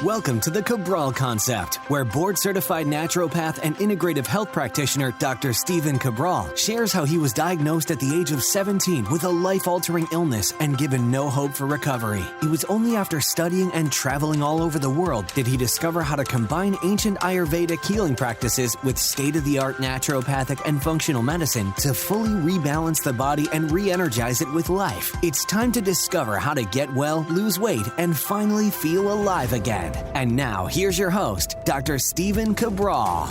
Welcome to the Cabral Concept, where board-certified naturopath and integrative health practitioner Dr. Stephen Cabral shares how he was diagnosed at the age of 17 with a life-altering illness and given no hope for recovery. It was only after studying and traveling all over the world did he discover how to combine ancient Ayurvedic healing practices with state-of-the-art naturopathic and functional medicine to fully rebalance the body and re-energize it with life. It's time to discover how to get well, lose weight, and finally feel alive again. And now, here's your host, Dr. Stephen Cabral.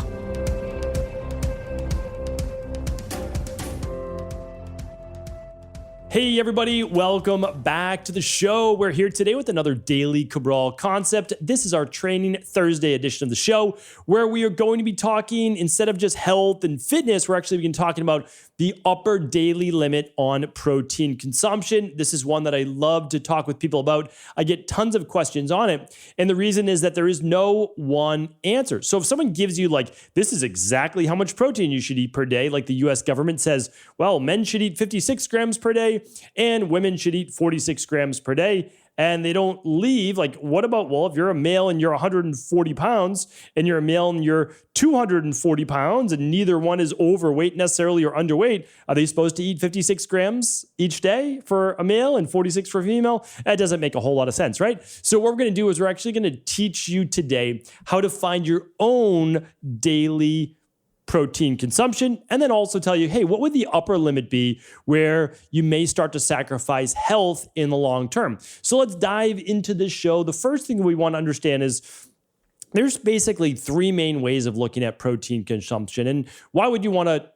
Hey everybody, welcome back to the show. We're here today with another daily Cabral concept. This is our Training Thursday edition of the show, where we are going to be talking, instead of just health and fitness, we're actually going to be talking about the upper daily limit on protein consumption. This is one that I love to talk with people about. I get tons of questions on it. And the reason is that there is no one answer. So if someone gives you this is exactly how much protein you should eat per day, like the US government says, well, men should eat 56 grams per day and women should eat 46 grams per day. And they don't leave, what about, if you're a male and you're 140 pounds and you're a male and you're 240 pounds and neither one is overweight necessarily or underweight, are they supposed to eat 56 grams each day for a male and 46 for a female? That doesn't make a whole lot of sense, right? So what we're going to do is we're actually going to teach you today how to find your own daily protein consumption, and then also tell you, hey, what would the upper limit be where you may start to sacrifice health in the long term? So let's dive into this show. The first thing we want to understand is there's basically three main ways of looking at protein consumption. And why would you want to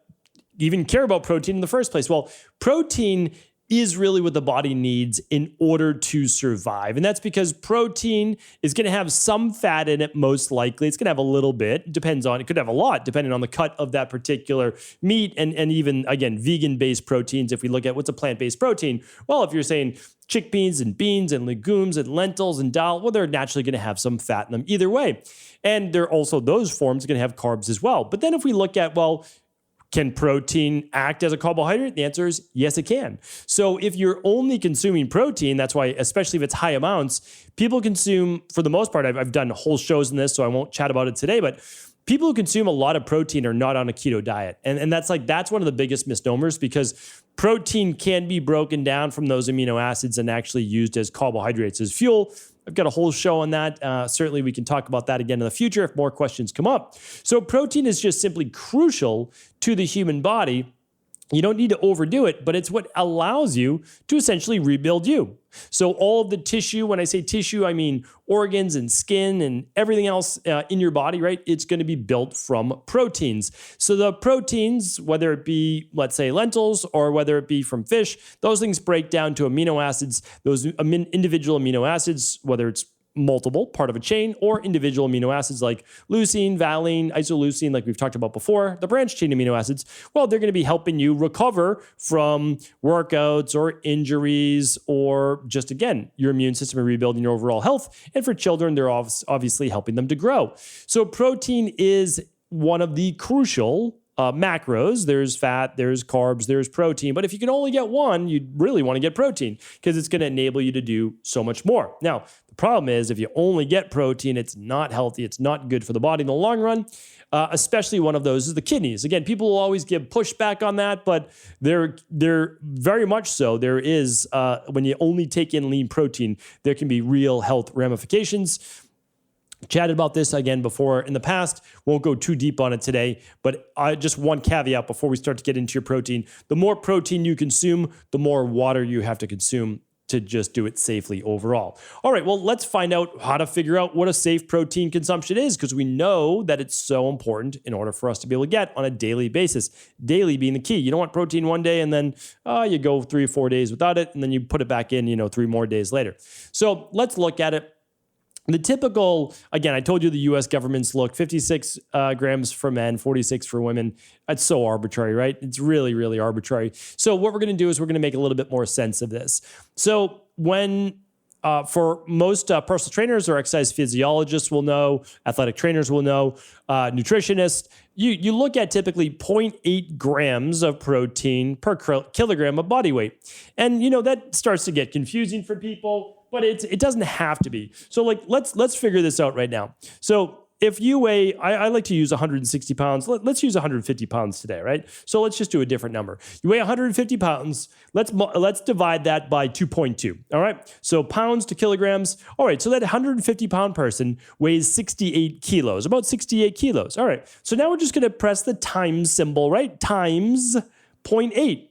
even care about protein in the first place? Well, protein is really what the body needs in order to survive. And that's because protein is going to have some fat in it, most likely. It's going to have a little bit. It could have a lot, depending on the cut of that particular meat. And even, again, vegan-based proteins, if we look at what's a plant-based protein, well, if you're saying chickpeas and beans and legumes and lentils and dal, well, they're naturally going to have some fat in them either way. And they're also, those forms are going to have carbs as well. But then if we look at, can protein act as a carbohydrate? The answer is yes, it can. So if you're only consuming protein, that's why, especially if it's high amounts, people consume, for the most part, I've done whole shows in this, so I won't chat about it today, but people who consume a lot of protein are not on a keto diet. And that's one of the biggest misnomers, because protein can be broken down from those amino acids and actually used as carbohydrates, as fuel. I've got a whole show on that. Certainly, we can talk about that again in the future if more questions come up. So protein is just simply crucial to the human body. You don't need to overdo it, but it's what allows you to essentially rebuild you. So all of the tissue, when I say tissue, I mean organs and skin and everything else in your body, right? It's going to be built from proteins. So the proteins, whether it be, let's say, lentils or whether it be from fish, those things break down to amino acids, those individual amino acids, whether it's multiple, part of a chain, or individual amino acids like leucine, valine, isoleucine, like we've talked about before, the branched chain amino acids, well, they're going to be helping you recover from workouts or injuries or just, again, your immune system and rebuilding your overall health. And for children, they're obviously helping them to grow. So protein is one of the crucial macros. There's fat, there's carbs, there's protein. But if you can only get one, you'd really want to get protein because it's going to enable you to do so much more. Now, the problem is if you only get protein, it's not healthy. It's not good for the body in the long run. Especially one of those is the kidneys. Again, people will always give pushback on that, but they're very much so. There is, when you only take in lean protein, there can be real health ramifications. Chatted about this again before in the past. Won't go too deep on it today, but just one caveat before we start to get into your protein. The more protein you consume, the more water you have to consume to just do it safely overall. All right, well, let's find out how to figure out what a safe protein consumption is, because we know that it's so important in order for us to be able to get on a daily basis. Daily being the key. You don't want protein one day and then you go 3 or 4 days without it, and then you put it back in, 3 more days later. So let's look at it. The typical, again, I told you the U.S. government's look, 56 grams for men, 46 for women. That's so arbitrary, right? It's really, really arbitrary. So what we're going to do is we're going to make a little bit more sense of this. So when for most personal trainers or exercise physiologists will know, athletic trainers will know, nutritionists, you look at typically 0.8 grams of protein per kilogram of body weight. And, that starts to get confusing for people, but it doesn't have to be. So let's figure this out right now. So if you weigh, I like to use 160 pounds. Let's use 150 pounds today, right? So let's just do a different number. You weigh 150 pounds. Let's divide that by 2.2. All right. So pounds to kilograms. All right. So that 150 pound person weighs 68 kilos, about 68 kilos. All right. So now we're just going to press the times symbol, right? Times 0.8.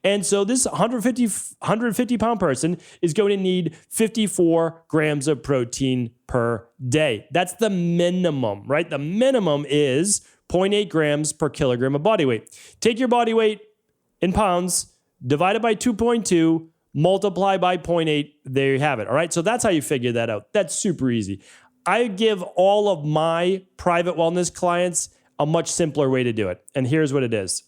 And so this 150 pound person is going to need 54 grams of protein per day. That's the minimum, right? The minimum is 0.8 grams per kilogram of body weight. Take your body weight in pounds, divide it by 2.2, multiply by 0.8. There you have it. All right. So that's how you figure that out. That's super easy. I give all of my private wellness clients a much simpler way to do it. And here's what it is.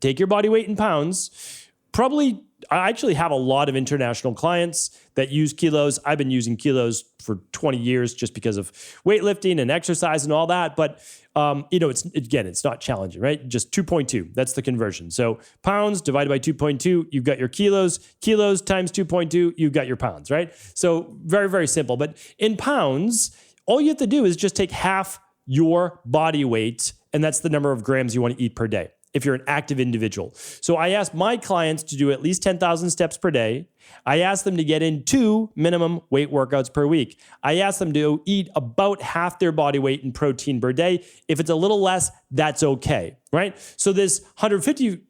Take your body weight in pounds. I actually have a lot of international clients that use kilos. I've been using kilos for 20 years just because of weightlifting and exercise and all that. But, it's not challenging, right? Just 2.2. That's the conversion. So pounds divided by 2.2, you've got your kilos. Kilos times 2.2, you've got your pounds, right? So very, very simple. But in pounds, all you have to do is just take half your body weight, and that's the number of grams you want to eat per day if you're an active individual. So I ask my clients to do at least 10,000 steps per day. I ask them to get in 2 minimum weight workouts per week. I ask them to eat about half their body weight in protein per day. If it's a little less, that's okay, right? So this 150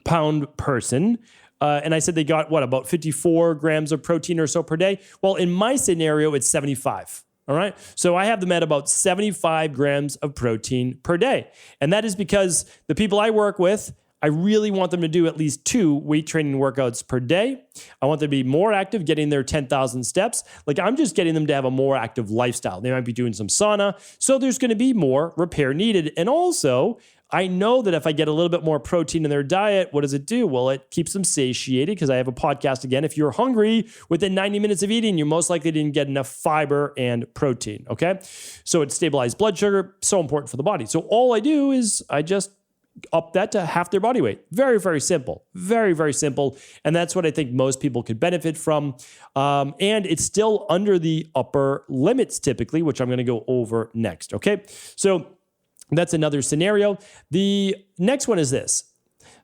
pound person, and I said they got about 54 grams of protein or so per day. Well, in my scenario, it's 75. All right. So I have them at about 75 grams of protein per day. And that is because the people I work with, I really want them to do at least 2 weight training workouts per day. I want them to be more active, getting their 10,000 steps. I'm just getting them to have a more active lifestyle. They might be doing some sauna. So there's going to be more repair needed. And also, I know that if I get a little bit more protein in their diet, what does it do? Well, it keeps them satiated because I have a podcast again. If you're hungry within 90 minutes of eating, you most likely didn't get enough fiber and protein, okay? So it stabilizes blood sugar, so important for the body. So all I do is I just up that to half their body weight. Very, very simple. Very, very simple. And that's what I think most people could benefit from. And it's still under the upper limits typically, which I'm going to go over next, okay? So that's another scenario. The next one is this.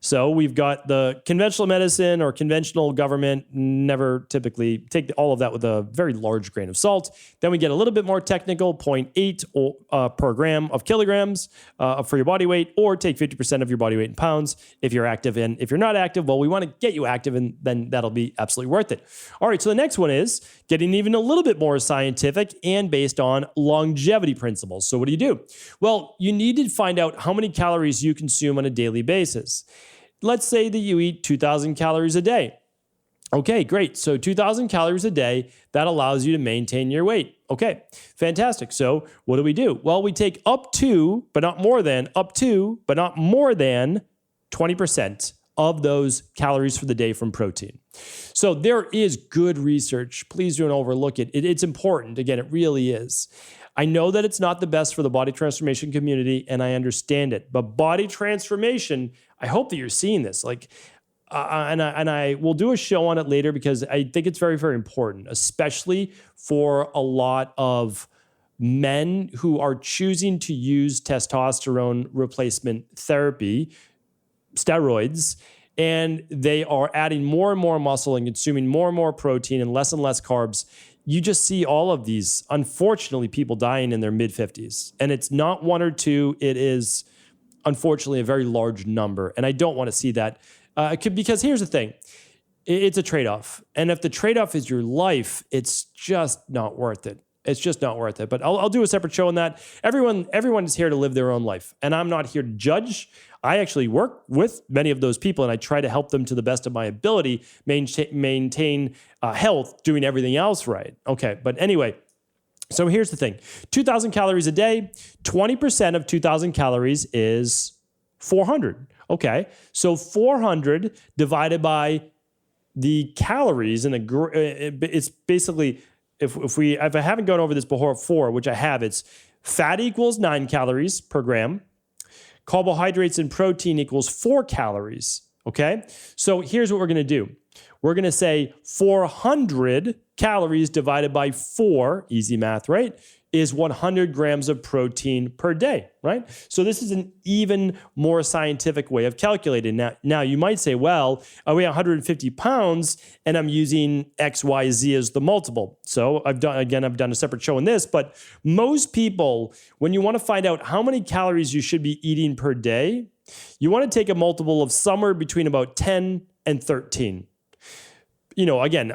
So we've got the conventional medicine or conventional government, never typically take all of that with a very large grain of salt. Then we get a little bit more technical, 0.8 per gram of kilograms for your body weight, or take 50% of your body weight in pounds if you're active. And if you're not active, well, we want to get you active, and then that'll be absolutely worth it. All right, so the next one is getting even a little bit more scientific and based on longevity principles. So what do? Well, you need to find out how many calories you consume on a daily basis. Let's say that you eat 2,000 calories a day. Okay, great. So 2,000 calories a day, that allows you to maintain your weight. Okay, fantastic. So what do? Well, we take up to, but not more than 20% of those calories for the day from protein. So there is good research. Please don't overlook it. It's important. Again, it really is. I know that it's not the best for the body transformation community, and I understand it. But body transformation, I hope that you're seeing this. And I will do a show on it later because I think it's very, very important, especially for a lot of men who are choosing to use testosterone replacement therapy, steroids, and they are adding more and more muscle and consuming more and more protein and less carbs. You just see all of these, unfortunately, people dying in their mid-50s. And it's not 1 or 2. It is, unfortunately, a very large number. And I don't want to see that because here's the thing. It's a trade-off. And if the trade-off is your life, it's just not worth it. It's just not worth it. But I'll do a separate show on that. Everyone is here to live their own life. And I'm not here to judge. I actually work with many of those people, and I try to help them to the best of my ability maintain health, doing everything else right. Okay, but anyway, so here's the thing. 2,000 calories a day, 20% of 2,000 calories is 400. Okay, so 400 divided by the calories in it's basically, if I haven't gone over this before, which I have, it's fat equals 9 calories per gram. Carbohydrates and protein equals 4 calories. Okay. So here's what we're going to do. We're going to say 400 calories divided by 4, easy math, right, is 100 grams of protein per day, right? So this is an even more scientific way of calculating. Now you might say, well, I weigh 150 pounds and I'm using X, Y, Z as the multiple. So I've done a separate show on this, but most people, when you want to find out how many calories you should be eating per day, you want to take a multiple of somewhere between about 10 and 13. Again,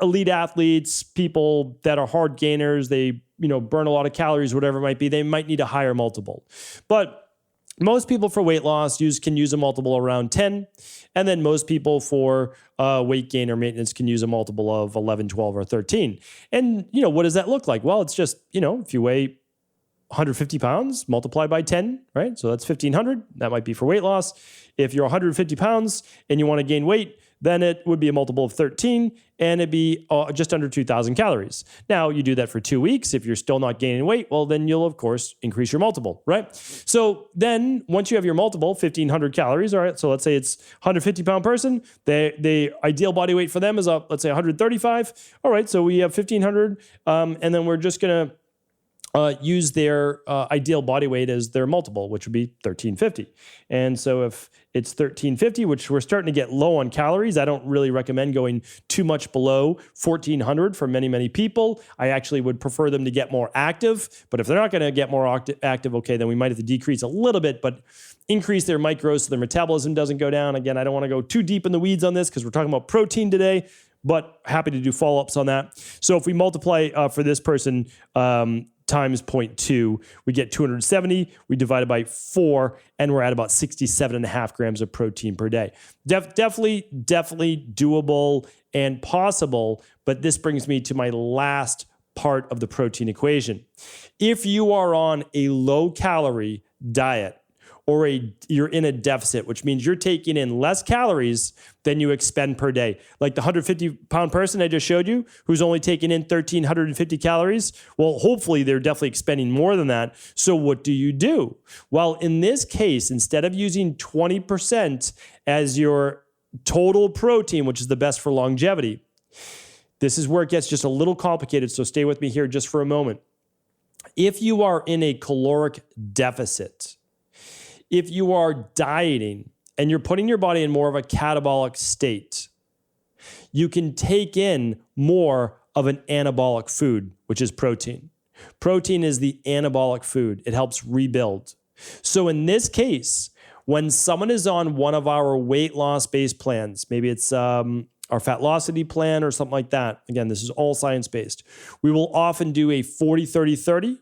elite athletes, people that are hard gainers, they, burn a lot of calories, whatever it might be, they might need a higher multiple. But most people for weight loss can use a multiple around 10. And then most people for weight gain or maintenance can use a multiple of 11, 12, or 13. And, what does that look like? Well, it's just, if you weigh 150 pounds, multiply by 10, right? So that's 1,500. That might be for weight loss. If you're 150 pounds and you want to gain weight, then it would be a multiple of 13, and it'd be just under 2,000 calories. Now, you do that for 2 weeks. If you're still not gaining weight, well, then you'll, of course, increase your multiple, right? So then once you have your multiple, 1,500 calories, all right, so let's say it's 150-pound person. The ideal body weight for them is, let's say, 135. All right, so we have 1,500, and then we're just going to use their ideal body weight as their multiple, which would be 1,350. And so if it's 1,350, which we're starting to get low on calories, I don't really recommend going too much below 1,400 for many, many people. I actually would prefer them to get more active. But if they're not going to get more active, okay, then we might have to decrease a little bit, but increase their micros so their metabolism doesn't go down. Again, I don't want to go too deep in the weeds on this because we're talking about protein today, but happy to do follow-ups on that. So if we multiply for this person, times 0.2, we get 270, we divide it by 4, and we're at about 67.5 grams of protein per day. Definitely doable and possible, but this brings me to my last part of the protein equation. If you are on a low-calorie diet, or you're in a deficit, which means you're taking in less calories than you expend per day. Like the 150-pound person I just showed you, who's only taking in 1,350 calories, well, hopefully they're definitely expending more than that. So what do you do? Well, in this case, instead of using 20% as your total protein, which is the best for longevity, this is where it gets just a little complicated, so stay with me here just for a moment. If you are in a caloric deficit, if you are dieting and you're putting your body in more of a catabolic state, you can take in more of an anabolic food, which is protein. Protein is the anabolic food. It helps rebuild. So in this case, when someone is on one of our weight loss-based plans, maybe it's our Fatlocity plan or something like that. Again, this is all science-based. We will often do a 40-30-30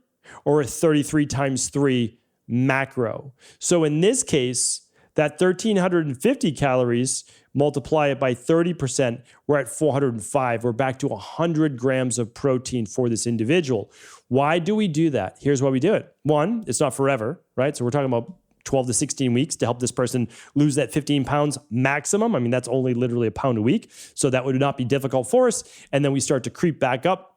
or a 33 times 3 macro. So in this case, that 1,350 calories, multiply it by 30%, we're at 405. We're back to 100 grams of protein for this individual. Why do we do that? Here's why we do it. One, it's not forever, right? So we're talking about 12 to 16 weeks to help this person lose that 15 pounds maximum. I mean, that's only literally a pound a week. So that would not be difficult for us. And then we start to creep back up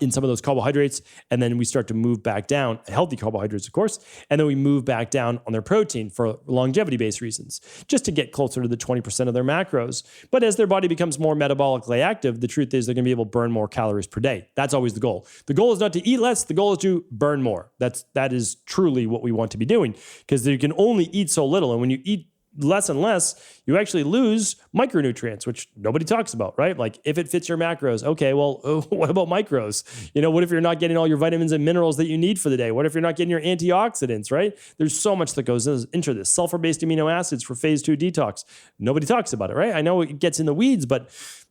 in some of those carbohydrates, and then we start to move back down, healthy carbohydrates, of course, and then we move back down on their protein for longevity-based reasons, just to get closer to the 20% of their macros. But as their body becomes more metabolically active, the truth is they're going to be able to burn more calories per day. That's always the goal. The goal is not to eat less. The goal is to burn more. That is truly what we want to be doing, because you can only eat so little, and when you eat less and less, you actually lose micronutrients, which nobody talks about, right? Like if it fits your macros, okay, well, what about micros? What if you're not getting all your vitamins and minerals that you need for the day? What if you're not getting your antioxidants, right? There's so much that goes into this. Sulfur-based amino acids for phase 2 detox. Nobody talks about it, right? I know it gets in the weeds, but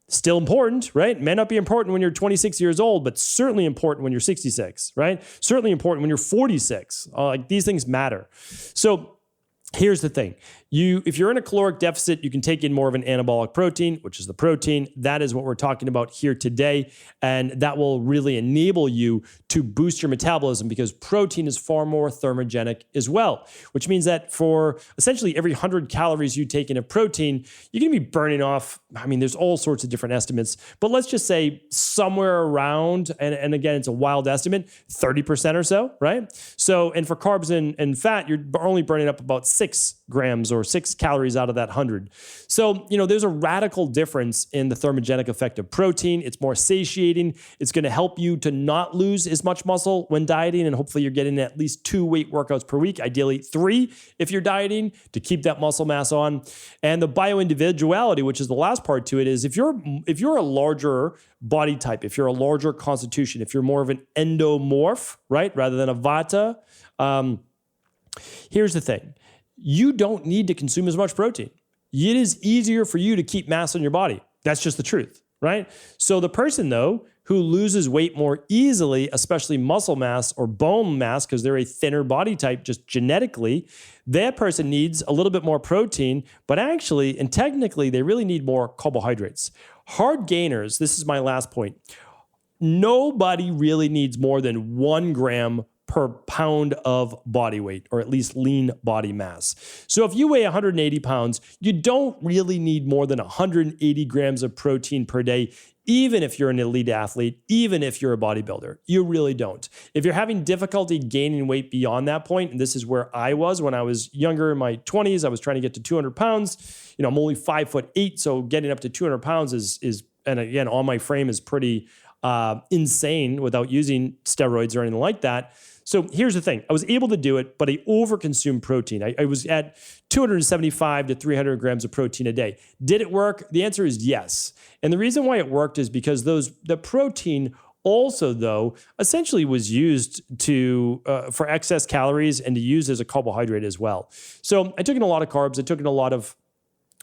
still important, right? May not be important when you're 26 years old, but certainly important when you're 66, right? Certainly important when you're 46. Like these things matter. So here's the thing. If you're in a caloric deficit, you can take in more of an anabolic protein, which is the protein. That is what we're talking about here today. And that will really enable you to boost your metabolism because protein is far more thermogenic as well, which means that for essentially every 100 calories you take in of protein, you're going to be burning off, there's all sorts of different estimates, but let's just say somewhere around, and again, it's a wild estimate, 30% or so, right? So, and for carbs and fat, you're only burning up about 6 grams or 6 calories out of that 100. So, there's a radical difference in the thermogenic effect of protein. It's more satiating. It's going to help you to not lose as much muscle when dieting. And hopefully you're getting at least 2 weight workouts per week, ideally 3 if you're dieting to keep that muscle mass on. And the bioindividuality, which is the last part to it, is if you're a larger body type, if you're a larger constitution, if you're more of an endomorph, right, rather than a vata, here's the thing. You don't need to consume as much protein. It is easier for you to keep mass on your body. That's just the truth, right? So the person, though, who loses weight more easily, especially muscle mass or bone mass, because they're a thinner body type just genetically, that person needs a little bit more protein, but actually and technically, they really need more carbohydrates. Hard gainers, this is my last point, nobody really needs more than 1 gram per pound of body weight, or at least lean body mass. So if you weigh 180 pounds, you don't really need more than 180 grams of protein per day, even if you're an elite athlete, even if you're a bodybuilder. You really don't. If you're having difficulty gaining weight beyond that point, and this is where I was when I was younger in my 20s, I was trying to get to 200 pounds. I'm only 5'8", so getting up to 200 pounds is and again, on my frame is pretty insane without using steroids or anything like that. So here's the thing. I was able to do it, but I overconsumed protein. I was at 275 to 300 grams of protein a day. Did it work? The answer is yes. And the reason why it worked is because the protein also, though, essentially was used for excess calories and to use as a carbohydrate as well. So I took in a lot of carbs. I took in a lot of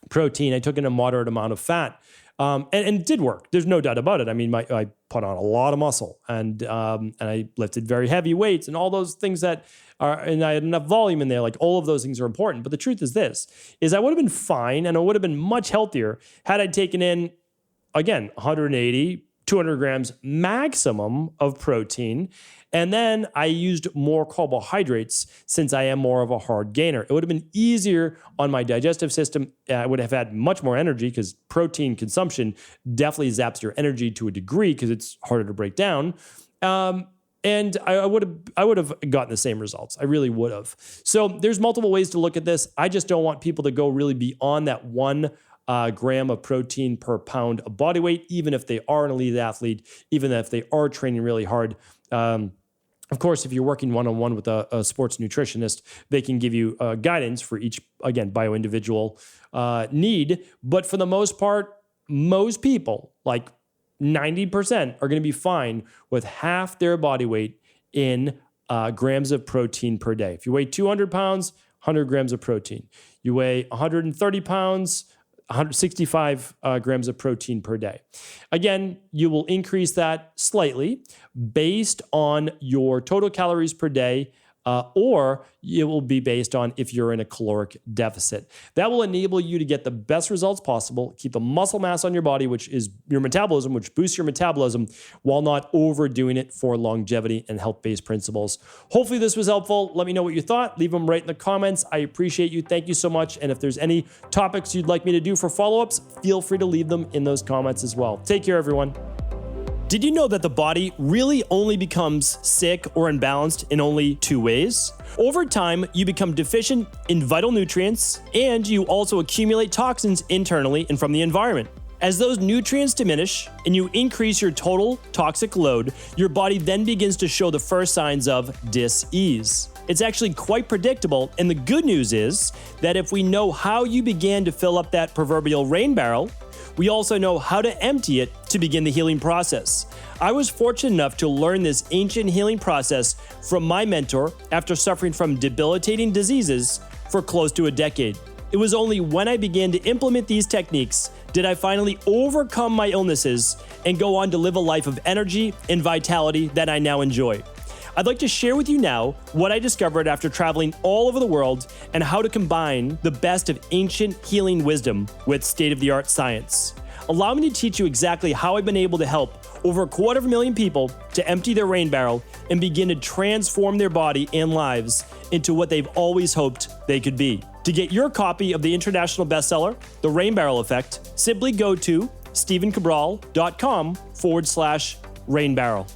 protein. I took in a moderate amount of fat. And it did work. There's no doubt about it. I put on a lot of muscle and I lifted very heavy weights and all those things and I had enough volume in there. Like all of those things are important. But the truth is I would have been fine and I would have been much healthier had I taken in, again, 180, 200 grams maximum of protein. And then I used more carbohydrates since I am more of a hard gainer. It would have been easier on my digestive system. I would have had much more energy because protein consumption definitely zaps your energy to a degree because it's harder to break down. And I would have gotten the same results. I really would have. So there's multiple ways to look at this. I just don't want people to go really beyond that 1 gram of protein per pound of body weight, even if they are an elite athlete, even if they are training really hard. Of course, if you're working one-on-one with a sports nutritionist, they can give you guidance for each, again, bio-individual need. But for the most part, most people, like 90%, are going to be fine with half their body weight in grams of protein per day. If you weigh 200 pounds, 100 grams of protein. You weigh 130 pounds, 165 grams of protein per day. Again, you will increase that slightly based on your total calories per day, or it will be based on if you're in a caloric deficit. That will enable you to get the best results possible, keep the muscle mass on your body, which is your metabolism, which boosts your metabolism, while not overdoing it for longevity and health-based principles. Hopefully this was helpful. Let me know what you thought. Leave them right in the comments. I appreciate you. Thank you so much. And if there's any topics you'd like me to do for follow-ups, feel free to leave them in those comments as well. Take care, everyone. Did you know that the body really only becomes sick or imbalanced in only 2 ways? Over time, you become deficient in vital nutrients, and you also accumulate toxins internally and from the environment. As those nutrients diminish and you increase your total toxic load, your body then begins to show the first signs of dis-ease. It's actually quite predictable, and the good news is that if we know how you began to fill up that proverbial rain barrel, we also know how to empty it to begin the healing process. I was fortunate enough to learn this ancient healing process from my mentor after suffering from debilitating diseases for close to a decade. It was only when I began to implement these techniques did I finally overcome my illnesses and go on to live a life of energy and vitality that I now enjoy. I'd like to share with you now what I discovered after traveling all over the world and how to combine the best of ancient healing wisdom with state-of-the-art science. Allow me to teach you exactly how I've been able to help over 250,000 people to empty their rain barrel and begin to transform their body and lives into what they've always hoped they could be. To get your copy of the international bestseller, The Rain Barrel Effect, simply go to stephencabral.com/rainbarrel.